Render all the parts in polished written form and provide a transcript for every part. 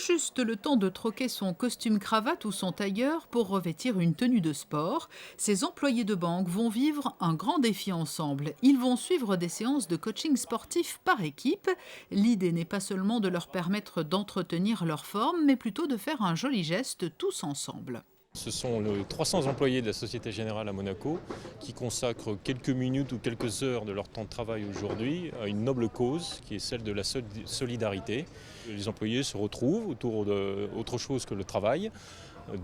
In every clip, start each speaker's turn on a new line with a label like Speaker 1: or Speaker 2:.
Speaker 1: juste le temps de troquer son costume-cravate ou son tailleur pour revêtir une tenue de sport. Ces employés de banque vont vivre un grand défi ensemble. Ils vont suivre des séances de coaching sportif par équipe. L'idée n'est pas seulement de leur permettre d'entretenir leur forme, mais plutôt de faire un joli geste tous ensemble.
Speaker 2: Ce sont les 300 employés de la Société Générale à Monaco qui consacrent quelques minutes ou quelques heures de leur temps de travail aujourd'hui à une noble cause qui est celle de la solidarité. Les employés se retrouvent autour d'autre chose que le travail,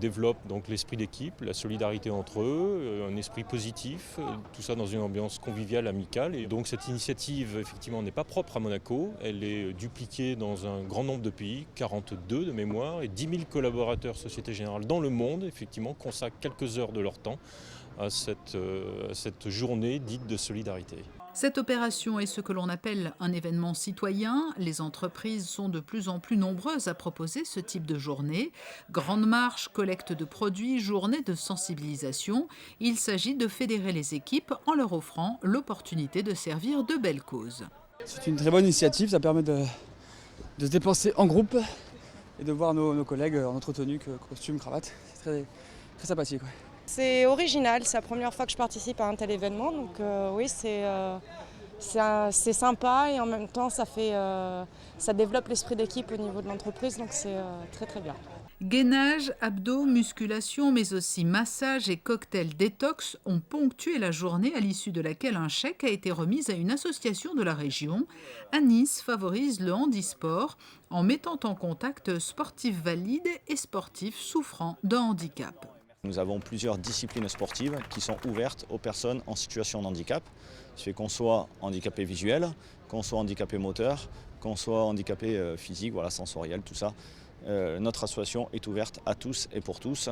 Speaker 2: développent donc l'esprit d'équipe, la solidarité entre eux, un esprit positif, tout ça dans une ambiance conviviale, amicale. Et donc cette initiative effectivement n'est pas propre à Monaco, elle est dupliquée dans un grand nombre de pays, 42 de mémoire, et 10 000 collaborateurs Société Générale dans le monde effectivement consacrent quelques heures de leur temps à cette journée dite de solidarité.
Speaker 1: Cette opération est ce que l'on appelle un événement citoyen. Les entreprises sont de plus en plus nombreuses à proposer ce type de journée. Grande marche, collecte de produits, journée de sensibilisation. Il s'agit de fédérer les équipes en leur offrant l'opportunité de servir de belles causes.
Speaker 3: C'est une très bonne initiative, ça permet de se dépenser en groupe et de voir nos collègues en autre tenue que costume, cravate. C'est très, très sympathique. Ouais.
Speaker 4: C'est original, c'est la première fois que je participe à un tel événement, donc oui, c'est sympa et en même temps ça développe l'esprit d'équipe au niveau de l'entreprise, donc c'est très très bien.
Speaker 1: Gainage, abdos, musculation, mais aussi massage et cocktail détox ont ponctué la journée à l'issue de laquelle un chèque a été remis à une association de la région. Nice favorise le handisport en mettant en contact sportifs valides et sportifs souffrant de handicap.
Speaker 5: Nous avons plusieurs disciplines sportives qui sont ouvertes aux personnes en situation de handicap. Ce fait qu'on soit handicapé visuel, qu'on soit handicapé moteur, qu'on soit handicapé physique, voilà, sensoriel, tout ça. Notre association est ouverte à tous et pour tous.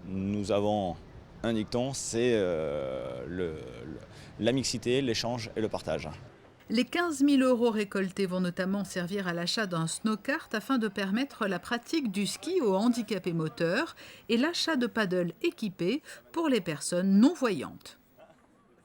Speaker 5: Nous avons un dicton, c'est la mixité, l'échange et le partage.
Speaker 1: Les 15 000 € récoltés vont notamment servir à l'achat d'un snowkart afin de permettre la pratique du ski aux handicapés moteurs et l'achat de paddles équipés pour les personnes non-voyantes.